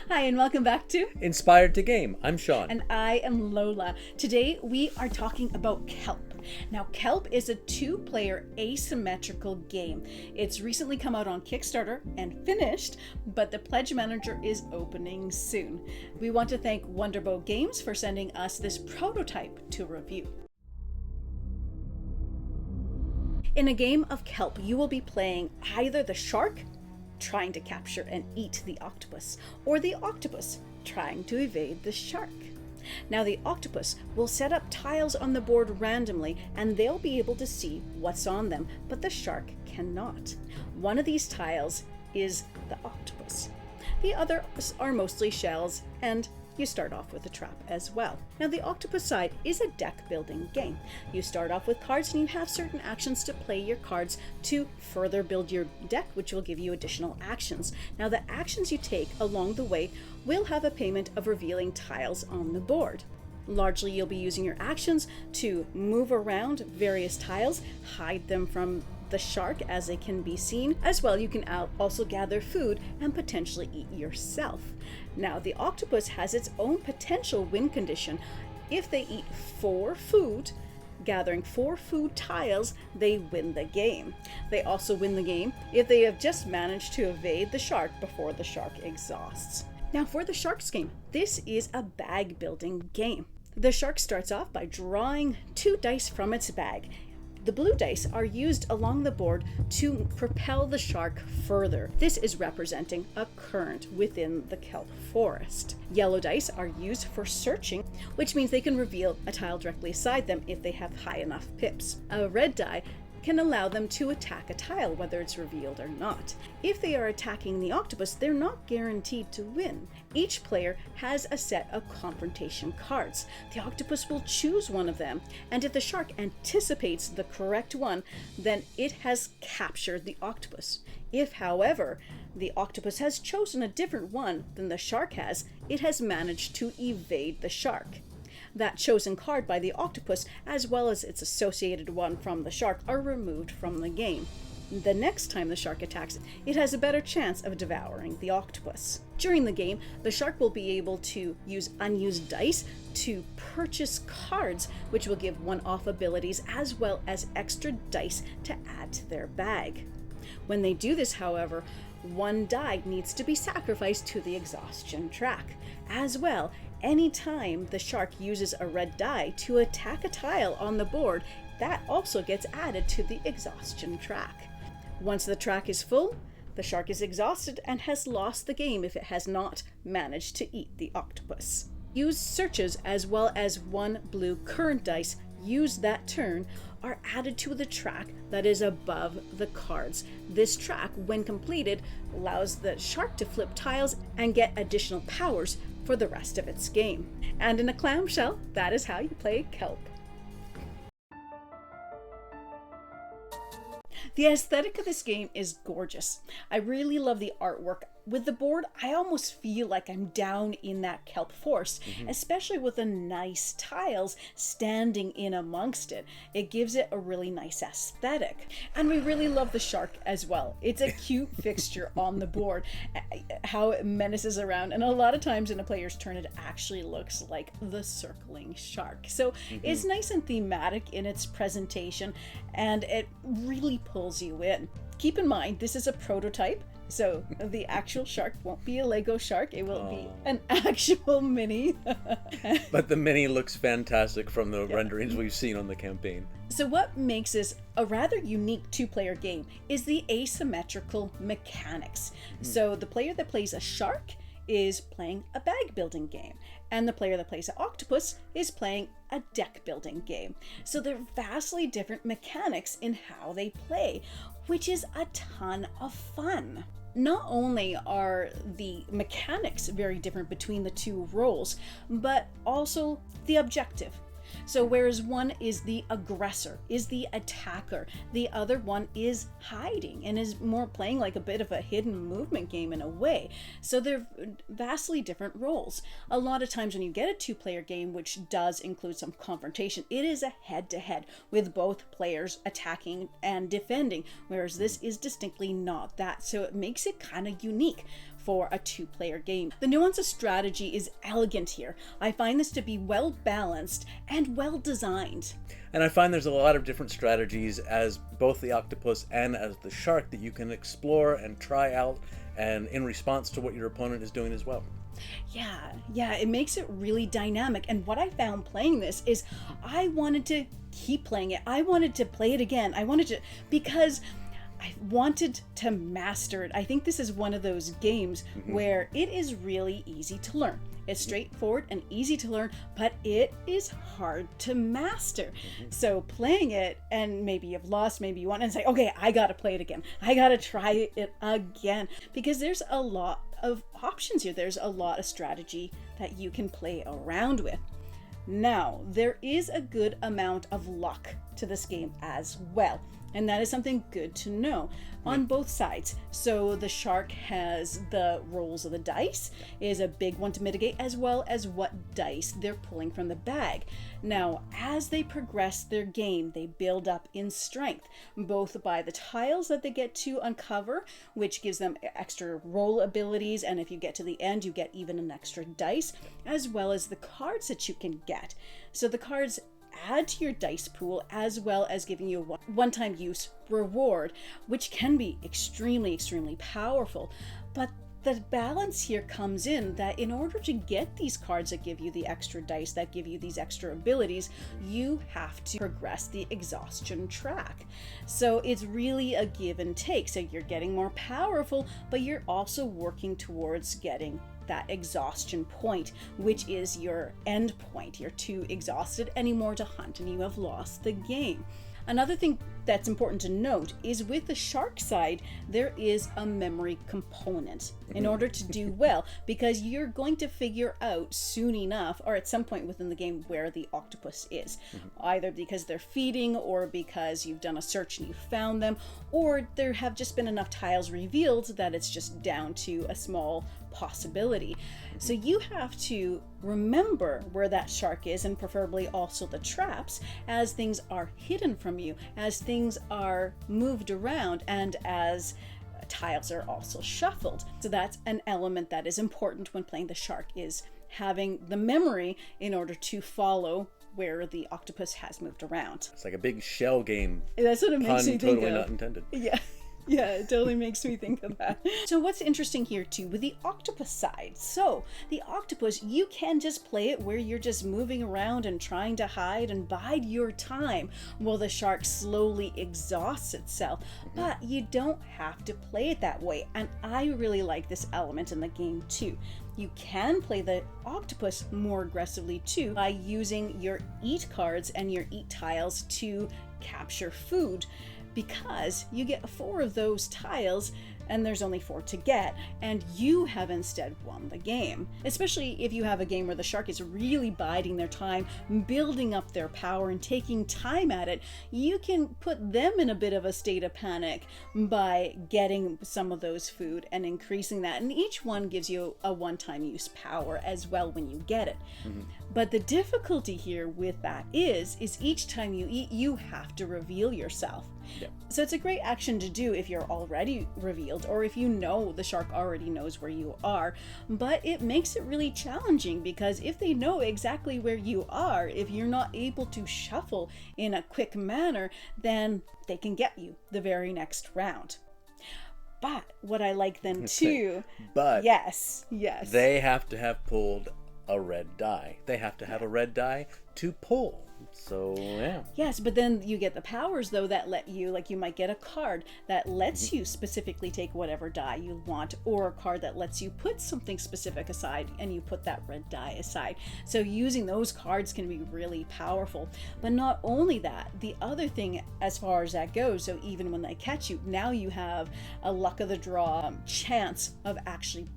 Hi, and welcome back to Inspired to Game. I'm Sean. And I am Lola. Today we are talking about Kelp. Now, Kelp is a two-player asymmetrical game. It's recently come out on Kickstarter and finished, but the Pledge Manager is opening soon. We want to thank Wonderbow Games for sending us this prototype to review. In a game of Kelp, you will be playing either the shark, trying to capture and eat the octopus, or the octopus trying to evade the shark. Now, the octopus will set up tiles on the board randomly and they'll be able to see what's on them, but the shark cannot. One of these tiles is the octopus. The others are mostly shells, and you start off with a trap as well. Now, the octopus side is a deck building game. You start off with cards and you have certain actions to play your cards to further build your deck, which will give you additional actions. Now, the actions you take along the way will have a payment of revealing tiles on the board. Largely, you'll be using your actions to move around various tiles, hide them from the shark as they can be seen. As well, you can also gather food and potentially eat yourself. Now, the octopus has its own potential win condition. If they eat 4 food, gathering 4 food tiles, they win the game. They also win the game if they have just managed to evade the shark before the shark exhausts. Now, for the shark's game, this is a bag building game. The shark starts off by drawing 2 dice from its bag. The blue dice are used along the board to propel the shark further. This is representing a current within the kelp forest. Yellow dice are used for searching, which means they can reveal a tile directly beside them if they have high enough pips. A red die can allow them to attack a tile, whether it's revealed or not. If they are attacking the octopus, they're not guaranteed to win. Each player has a set of confrontation cards. The octopus will choose one of them, and if the shark anticipates the correct one, then it has captured the octopus. If, however, the octopus has chosen a different one than the shark has, it has managed to evade the shark. That chosen card by the octopus, as well as its associated one from the shark, are removed from the game. The next time the shark attacks, it has a better chance of devouring the octopus. During the game, the shark will be able to use unused dice to purchase cards, which will give one-off abilities as well as extra dice to add to their bag. When they do this, however, 1 die needs to be sacrificed to the exhaustion track. As well, anytime the shark uses a red die to attack a tile on the board, that also gets added to the exhaustion track. Once the track is full, the shark is exhausted and has lost the game if it has not managed to eat the octopus. Use searches as well as 1 blue current dice used that turn are added to the track that is above the cards. This track, when completed, allows the shark to flip tiles and get additional powers for the rest of its game. And in a clamshell, that is how you play Kelp. The aesthetic of this game is gorgeous. I really love the artwork. With the board, I almost feel like I'm down in that kelp forest, especially with the nice tiles standing in amongst it. It gives it a really nice aesthetic. And we really love the shark as well. It's a cute fixture on the board, how it menaces around. And a lot of times in a player's turn, it actually looks like the circling shark. So it's nice and thematic in its presentation, and it really pulls you in. Keep in mind, this is a prototype. So the actual shark won't be a Lego shark, it will be an actual mini. But the mini looks fantastic from the renderings we've seen on the campaign. So what makes this a rather unique 2-player game is the asymmetrical mechanics. So the player that plays a shark is playing a bag building game, and the player that plays an octopus is playing a deck building game. So they're vastly different mechanics in how they play, which is a ton of fun. Not only are the mechanics very different between the 2 roles, but also the objective. So whereas one is the aggressor, is the attacker, the other one is hiding and is more playing like a bit of a hidden movement game in a way. So they're vastly different roles. A lot of times when you get a two-player game, which does include some confrontation, it is a head-to-head with both players attacking and defending, whereas this is distinctly not that. So it makes it kind of unique. for a 2-player game. The nuance of strategy is elegant here. I find this to be well balanced and well designed. And I find there's a lot of different strategies as both the octopus and as the shark that you can explore and try out, and in response to what your opponent is doing as well. Yeah, it makes it really dynamic. And what I found playing this is I wanted to keep playing it. I wanted to play it again. Because I wanted to master it. I think this is one of those games where it is really easy to learn. It's straightforward and easy to learn, but it is hard to master. So playing it, and maybe you've lost, maybe you want to say, okay, I gotta play it again. I gotta try it again. Because there's a lot of options here. There's a lot of strategy that you can play around with. Now, there is a good amount of luck to this game as well. And that is something good to know on both sides. So the shark has the rolls of the dice, is a big one to mitigate, as well as what dice they're pulling from the bag. Now, as they progress their game, they build up in strength, both by the tiles that they get to uncover, which gives them extra roll abilities, and if you get to the end, you get even an extra dice, as well as the cards that you can get. So the cards add to your dice pool, as well as giving you a one-time use reward, which can be extremely powerful. But the balance here comes in that in order to get these cards that give you the extra dice, that give you these extra abilities, you have to progress the exhaustion track. So it's really a give and take. So you're getting more powerful, but you're also working towards getting that exhaustion point, which is your end point. You're too exhausted anymore to hunt and you have lost the game. Another thing that's important to note is with the shark side, there is a memory component in order to do well, because you're going to figure out soon enough, or at some point within the game, where the octopus is. Either because they're feeding, or because you've done a search and you found them, or there have just been enough tiles revealed that it's just down to a small possibility. So you have to remember where that shark is, and preferably also the traps, as things are hidden from you, as things are moved around, and as tiles are also shuffled. So that's an element that is important when playing the shark, is having the memory in order to follow where the octopus has moved around. It's like a big shell game. That's what it makes me think totally of. not intended. Yeah, it totally makes me think of that. So what's interesting here too with the octopus side? So the octopus, you can just play it where you're just moving around and trying to hide and bide your time while the shark slowly exhausts itself. But you don't have to play it that way. And I really like this element in the game too. You can play the octopus more aggressively too by using your eat cards and your eat tiles to capture food, because you get 4 of those tiles and there's only 4 to get, and you have instead won the game. Especially if you have a game where the shark is really biding their time, building up their power and taking time at it, you can put them in a bit of a state of panic by getting some of those food and increasing that. And each one gives you a one-time use power as well when you get it. But the difficulty here with that is each time you eat, you have to reveal yourself. So it's a great action to do if you're already revealed, or if you know the shark already knows where you are. But it makes it really challenging, because if they know exactly where you are, if you're not able to shuffle in a quick manner, then they can get you the very next round. But what I like then too, but yes, they have to have pulled a red die. They have to have a red die to pull. So yeah. Yes, but then you get the powers though that let you, like you might get a card that lets you specifically take whatever die you want, or a card that lets you put something specific aside and you put that red die aside. So using those cards can be really powerful. But not only that, the other thing as far as that goes, so even when they catch you, now you have a luck of the draw chance of actually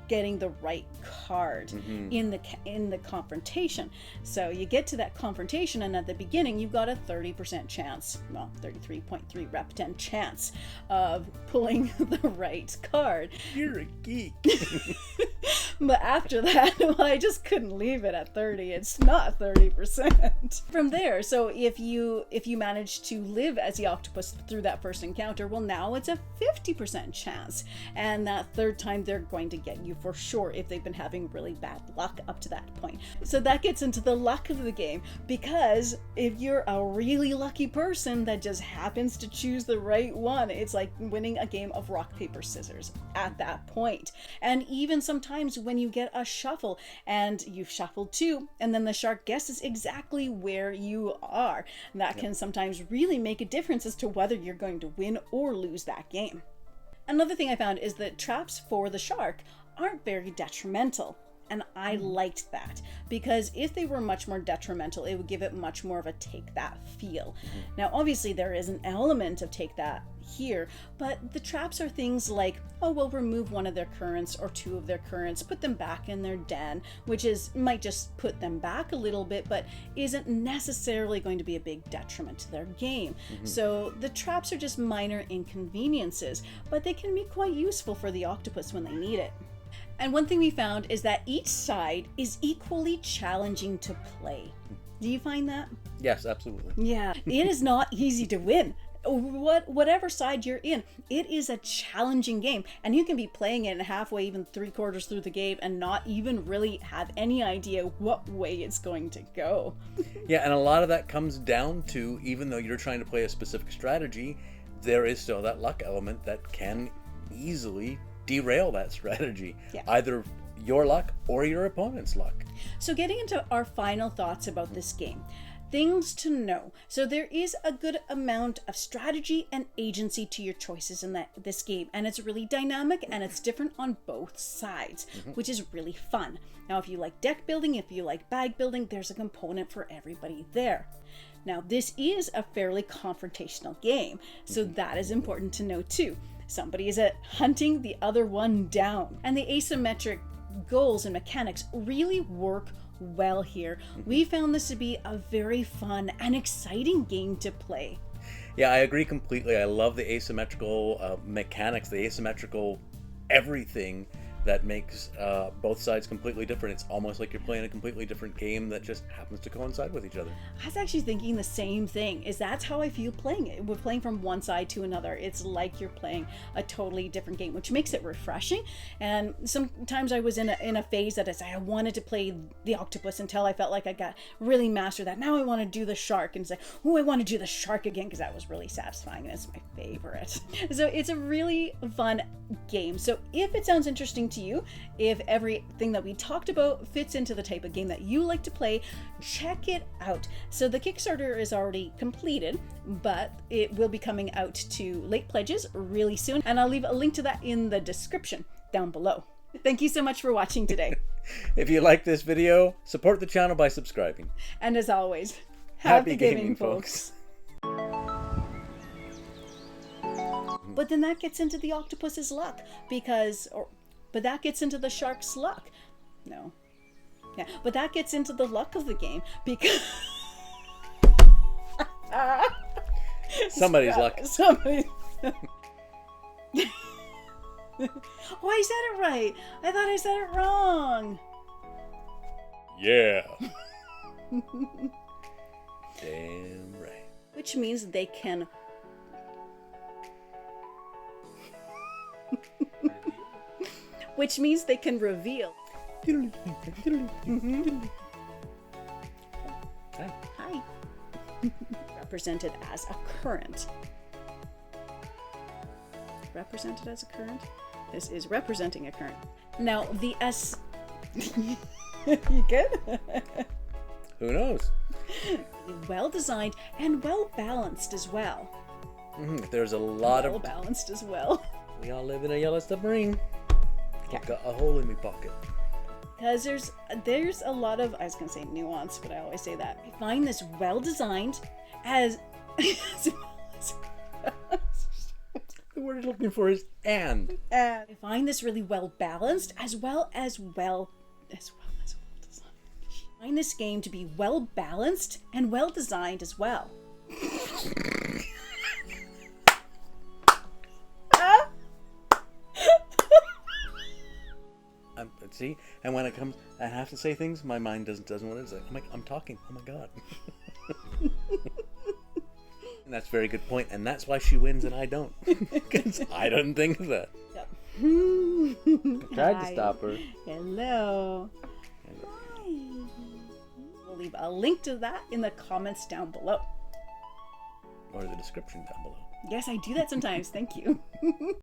getting the right card in the confrontation. So you get to that confrontation, and at the beginning you've got a 30% chance, well 33.3 rep 10 chance of pulling the right card. You're a geek. But after that, well, I just couldn't leave it at 30. It's not 30%. From there, so if you manage to live as the octopus through that first encounter, well, now it's a 50% chance. And that third time, they're going to get you for sure if they've been having really bad luck up to that point. So that gets into the luck of the game, because if you're a really lucky person that just happens to choose the right one, it's like winning a game of rock, paper, scissors at that point. And even sometimes when you get a shuffle and you've shuffled two, and then the shark guesses exactly where you are, that can sometimes really make a difference as to whether you're going to win or lose that game. Another thing I found is that traps for the shark aren't very detrimental. And I liked that, because if they were much more detrimental, it would give it much more of a take that feel. Now, obviously there is an element of take that here, but the traps are things like, oh, we'll remove one of their currents or two of their currents, put them back in their den, which might just put them back a little bit, but isn't necessarily going to be a big detriment to their game. So the traps are just minor inconveniences, but they can be quite useful for the octopus when they need it. And one thing we found is that each side is equally challenging to play. Do you find that? Yes, absolutely. Yeah, it is not easy to win. Whatever side you're in, it is a challenging game, and you can be playing it halfway, even 3/4 through the game, and not even really have any idea what way it's going to go. Yeah, and a lot of that comes down to, even though you're trying to play a specific strategy, there is still that luck element that can easily derail that strategy. Yeah. Either your luck or your opponent's luck. So getting into our final thoughts about this game. Things to know. So there is a good amount of strategy and agency to your choices in this game, and it's really dynamic and it's different on both sides, which is really fun. Now, if you like deck building, if you like bag building, there's a component for everybody there. Now, this is a fairly confrontational game, so that is important to know too. Somebody is hunting the other one down, and the asymmetric goals and mechanics really work well here. We found this to be a very fun and exciting game to play. Yeah, I agree completely. I love the asymmetrical mechanics, the asymmetrical everything that makes both sides completely different. It's almost like you're playing a completely different game that just happens to coincide with each other. I was actually thinking the same thing, is that's how I feel playing it. We're playing from one side to another. It's like you're playing a totally different game, which makes it refreshing. And sometimes I was in a phase that I wanted to play the octopus until I felt like I got really mastered that. Now I want to do the shark and say, oh, I want to do the shark again, because that was really satisfying and it's my favorite. So it's a really fun game. So if it sounds interesting to you, if everything that we talked about fits into the type of game that you like to play, check it out. So the Kickstarter is already completed, but it will be coming out to late pledges really soon, and I'll leave a link to that in the description down below. Thank you so much for watching today. If you like this video, support the channel by subscribing. And as always, happy gaming, folks. But then that gets into the octopus's luck, but that gets into the shark's luck. No. Yeah, but that gets into the luck of the game, because somebody's luck. Somebody. Oh, I said it right. I thought I said it wrong. Yeah. Damn right. Which means they can which means they can reveal. Hi. Represented as a current. Represented as a current? This is representing a current. Now, the S... You good? Who knows? Well designed and well balanced as well. There's a lot well balanced as well. We all live in a yellow submarine. Yeah. I've got a hole in my pocket. Because there's a lot of, I was going to say nuance, but I always say that. I find this well designed as The word I'm looking for is and. I find this really well balanced as well designed. I find this game to be well balanced and well designed as well. See, and when it comes, I have to say things. My mind doesn't want to say. I'm like, I'm talking. Oh my god. And that's a very good point, and that's why she wins and I don't, because I don't think of that. Yep. Tried to stop her. Hello. Hi. We'll leave a link to that in the comments down below. Or the description down below. Yes, I do that sometimes. Thank you.